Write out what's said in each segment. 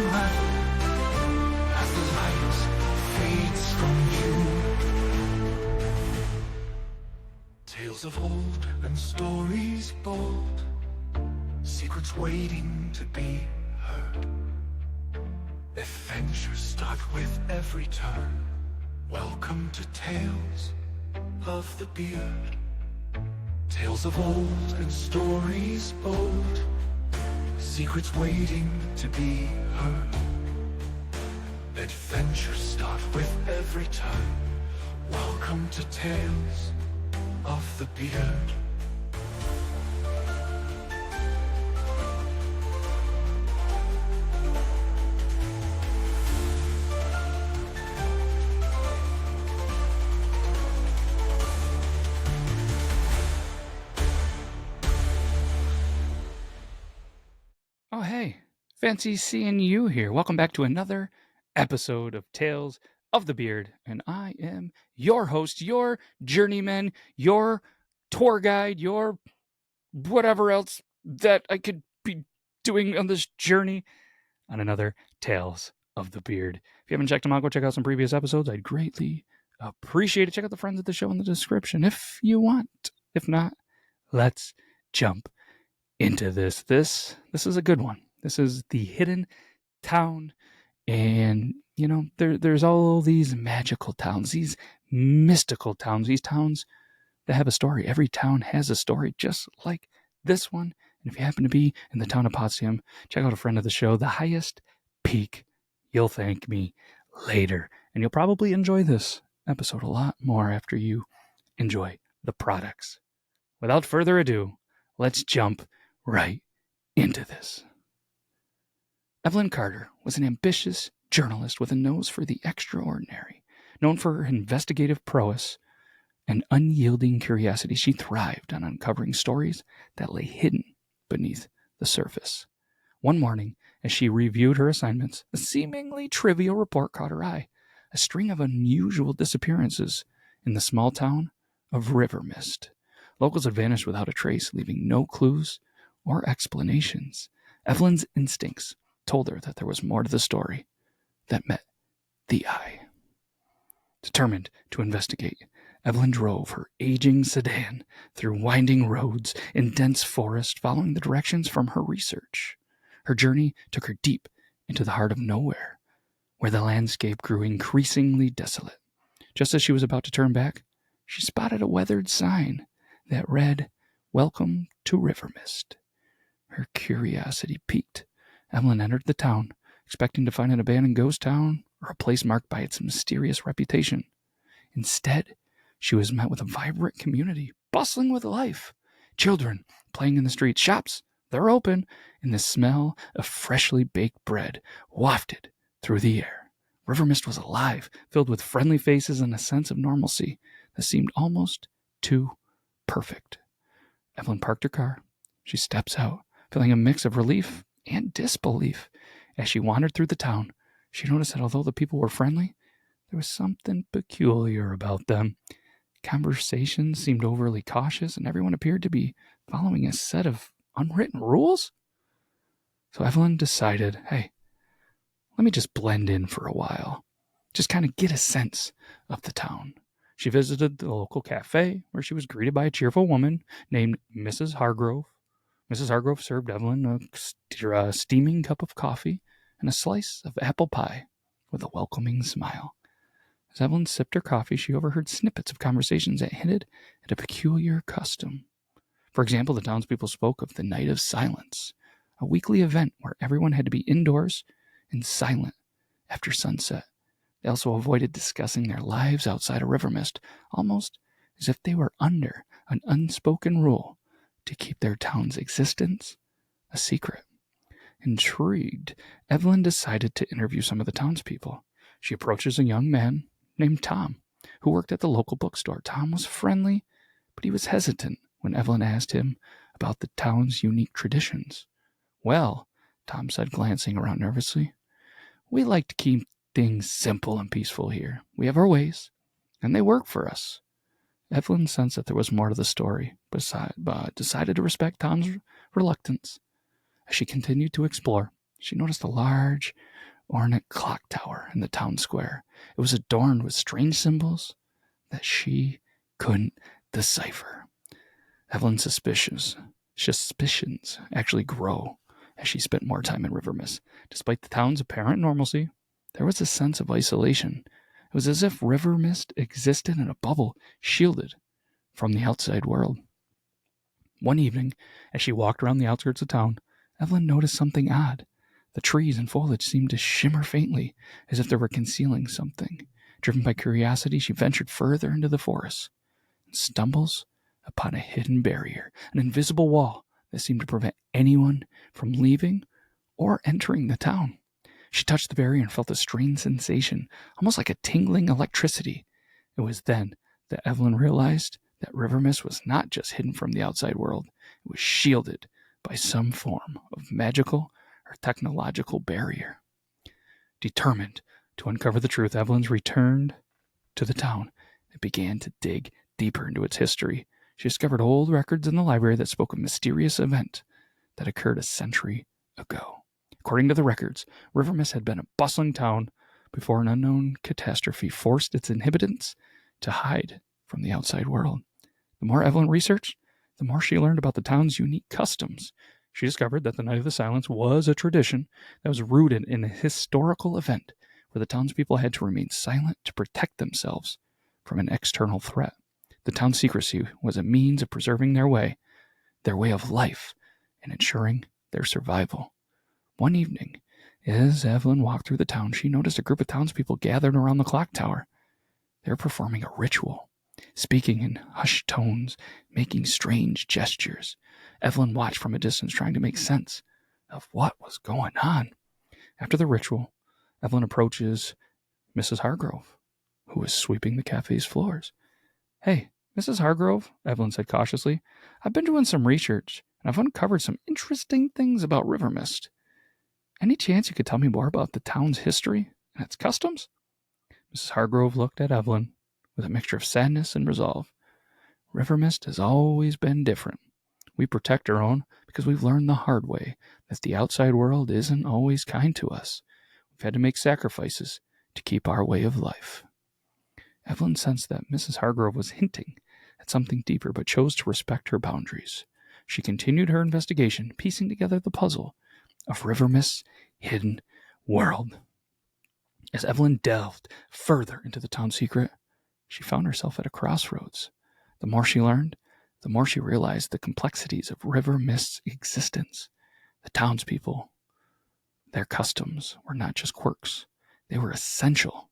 unravel as the light fades from you. Tales of old and stories bold, secrets waiting to be heard. Adventures start with every turn. Welcome to Tales of the Beard. Tales of old and stories bold, secrets waiting to be heard. Adventures start with every turn. Welcome to Tales of the Beard. Oh, hey, fancy seeing you here. Welcome back to another episode of Tales of the Beard. And I am your host, your journeyman, your tour guide, your whatever else that I could be doing on this journey on another Tales of the Beard. If you haven't checked them out, go check out some previous episodes. I'd greatly appreciate it. Check out the friends of the show in the description if you want. If not, let's jump into this. This is a good one. This is the hidden town, and you know there's all these magical towns, these mystical towns, these towns that have a story. Every town has a story, just like this one. And if you happen to be in the town of Potsdam, check out a friend of the show, The Highest Peak. You'll thank me later, and you'll probably enjoy this episode a lot more after you enjoy the products. Without further ado, let's jump right into this. Evelyn Carter was an ambitious journalist with a nose for the extraordinary. Known for her investigative prowess and unyielding curiosity, she thrived on uncovering stories that lay hidden beneath the surface. One morning, as she reviewed her assignments, a seemingly trivial report caught her eye. A string of unusual disappearances in the small town of River Mist. Locals had vanished without a trace, leaving no clues or explanations. Evelyn's instincts told her that there was more to the story that met the eye. Determined to investigate, Evelyn drove her aging sedan through winding roads and dense forest, following the directions from her research. Her journey took her deep into the heart of nowhere, where the landscape grew increasingly desolate. Just as she was about to turn back, she spotted a weathered sign that read, "Welcome to River Mist." Her curiosity piqued. Evelyn entered the town, expecting to find an abandoned ghost town or a place marked by its mysterious reputation. Instead, she was met with a vibrant community, bustling with life. Children playing in the streets, shops, they're open, and the smell of freshly baked bread wafted through the air. River Mist was alive, filled with friendly faces and a sense of normalcy that seemed almost too perfect. Evelyn parked her car. She steps out, feeling a mix of relief and disbelief. As she wandered through the town, she noticed that although the people were friendly, there was something peculiar about them. Conversations seemed overly cautious, and everyone appeared to be following a set of unwritten rules. So Evelyn decided, hey, let me just blend in for a while. Just kind of get a sense of the town. She visited the local cafe, where she was greeted by a cheerful woman named Mrs. Hargrove. Mrs. Hargrove served Evelyn a steaming cup of coffee and a slice of apple pie with a welcoming smile. As Evelyn sipped her coffee, she overheard snippets of conversations that hinted at a peculiar custom. For example, the townspeople spoke of the Night of Silence, a weekly event where everyone had to be indoors and silent after sunset. They also avoided discussing their lives outside of River Mist, almost as if they were under an unspoken rule to keep their town's existence a secret. Intrigued, Evelyn decided to interview some of the townspeople. She approaches a young man named Tom, who worked at the local bookstore. Tom was friendly, but he was hesitant when Evelyn asked him about the town's unique traditions. "Well," Tom said, glancing around nervously, "we like to keep things simple and peaceful here. We have our ways, and they work for us." Evelyn sensed that there was more to the story, but decided to respect Tom's reluctance. As she continued to explore, she noticed a large, ornate clock tower in the town square. It was adorned with strange symbols that she couldn't decipher. Evelyn's suspicions actually grow as she spent more time in River Mist. Despite the town's apparent normalcy, there was a sense of isolation. It was as if River Mist existed in a bubble, shielded from the outside world. One evening, as she walked around the outskirts of town, Evelyn noticed something odd. The trees and foliage seemed to shimmer faintly, as if they were concealing something. Driven by curiosity, she ventured further into the forest and stumbles upon a hidden barrier, an invisible wall that seemed to prevent anyone from leaving or entering the town. She touched the barrier and felt a strange sensation, almost like a tingling electricity. It was then that Evelyn realized that River Mist was not just hidden from the outside world, it was shielded by some form of magical or technological barrier. Determined to uncover the truth, Evelyn returned to the town and began to dig deeper into its history. She discovered old records in the library that spoke of a mysterious event that occurred a century ago. According to the records, River Mist had been a bustling town before an unknown catastrophe forced its inhabitants to hide from the outside world. The more Evelyn researched, the more she learned about the town's unique customs. She discovered that the Night of the Silence was a tradition that was rooted in a historical event where the townspeople had to remain silent to protect themselves from an external threat. The town's secrecy was a means of preserving their way of life, and ensuring their survival. One evening, as Evelyn walked through the town, she noticed a group of townspeople gathered around the clock tower. They were performing a ritual, speaking in hushed tones, making strange gestures. Evelyn watched from a distance, trying to make sense of what was going on. After the ritual, Evelyn approaches Mrs. Hargrove, who was sweeping the cafe's floors. "Hey, Mrs. Hargrove," Evelyn said cautiously, "I've been doing some research, and I've uncovered some interesting things about River Mist. Any chance you could tell me more about the town's history and its customs?" Mrs. Hargrove looked at Evelyn with a mixture of sadness and resolve. "River Mist has always been different. We protect our own because we've learned the hard way that the outside world isn't always kind to us. We've had to make sacrifices to keep our way of life." Evelyn sensed that Mrs. Hargrove was hinting at something deeper, but chose to respect her boundaries. She continued her investigation, piecing together the puzzle of River Mist's hidden world. As Evelyn delved further into the town's secret, she found herself at a crossroads. The more she learned, the more she realized the complexities of River Mist's existence. The townspeople, their customs were not just quirks. They were essential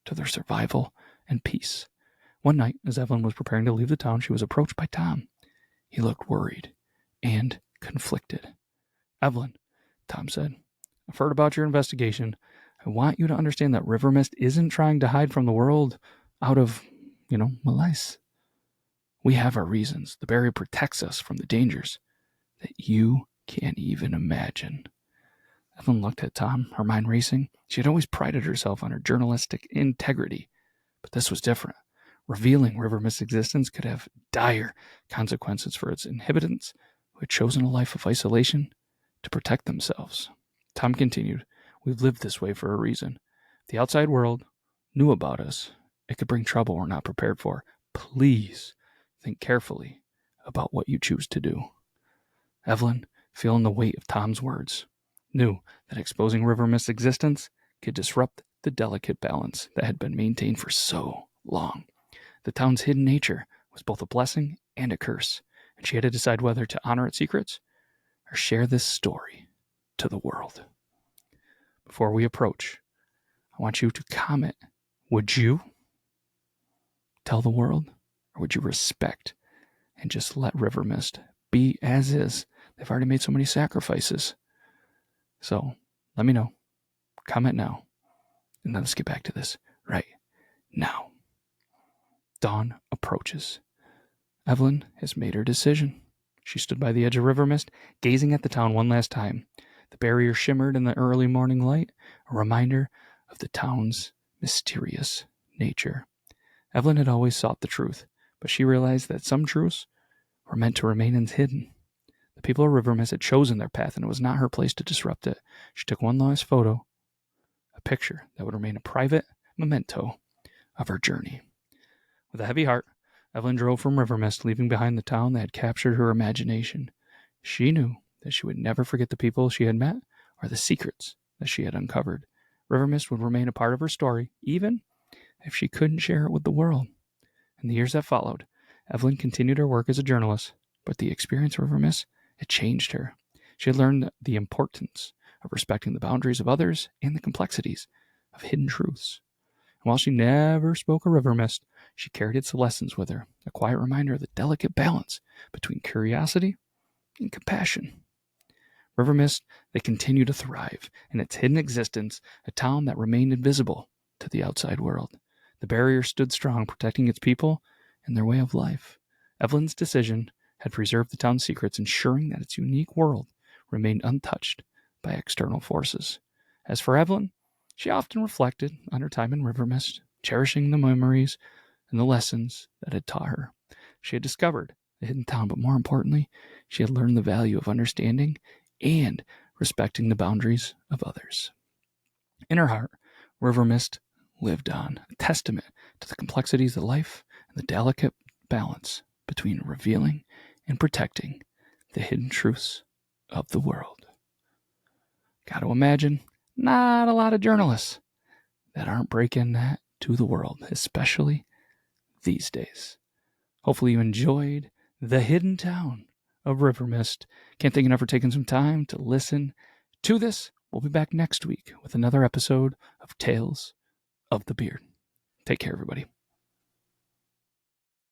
to their survival and peace. One night, as Evelyn was preparing to leave the town, she was approached by Tom. He looked worried and conflicted. "Evelyn," Tom said, "I've heard about your investigation. I want you to understand that River Mist isn't trying to hide from the world out of, malice. We have our reasons. The barrier protects us from the dangers that you can't even imagine." Evelyn looked at Tom, her mind racing. She had always prided herself on her journalistic integrity, but this was different. Revealing River Mist's existence could have dire consequences for its inhabitants who had chosen a life of isolation to protect themselves. Tom continued, "We've lived this way for a reason. If the outside world knew about us, it could bring trouble we're not prepared for. Please think carefully about what you choose to do." Evelyn, feeling the weight of Tom's words, knew that exposing River Mist's existence could disrupt the delicate balance that had been maintained for so long. The town's hidden nature was both a blessing and a curse, and she had to decide whether to honor its secrets or share this story to the world. Before we approach, I want you to comment. Would you tell the world, or would you respect and just let River Mist be as is? They've already made so many sacrifices. So let me know. Comment now. And then let's get back to this right now. Dawn approaches. Evelyn has made her decision. She stood by the edge of River Mist, gazing at the town one last time. The barrier shimmered in the early morning light, a reminder of the town's mysterious nature. Evelyn had always sought the truth, but she realized that some truths were meant to remain hidden. The people of River Mist had chosen their path, and it was not her place to disrupt it. She took one last photo, a picture that would remain a private memento of her journey. With a heavy heart, Evelyn drove from River Mist, leaving behind the town that had captured her imagination. She knew that she would never forget the people she had met or the secrets that she had uncovered. River Mist would remain a part of her story, even if she couldn't share it with the world. In the years that followed, Evelyn continued her work as a journalist, but the experience of River Mist had changed her. She had learned the importance of respecting the boundaries of others and the complexities of hidden truths. And while she never spoke of River Mist, she carried its lessons with her, a quiet reminder of the delicate balance between curiosity and compassion. River Mist, they continued to thrive in its hidden existence, a town that remained invisible to the outside world. The barrier stood strong, protecting its people and their way of life. Evelyn's decision had preserved the town's secrets, ensuring that its unique world remained untouched by external forces. As for Evelyn, she often reflected on her time in River Mist, cherishing the memories and the lessons that had taught her. She had discovered the hidden town, but more importantly, she had learned the value of understanding and respecting the boundaries of others. In her heart, River Mist lived on, a testament to the complexities of life and the delicate balance between revealing and protecting the hidden truths of the world. Got to imagine, not a lot of journalists that aren't breaking that to the world, especially these days. Hopefully you enjoyed the hidden town of River Mist. Can't thank you enough for taking some time to listen to this. We'll be back next week with another episode of Tales of the Beard. Take care, everybody.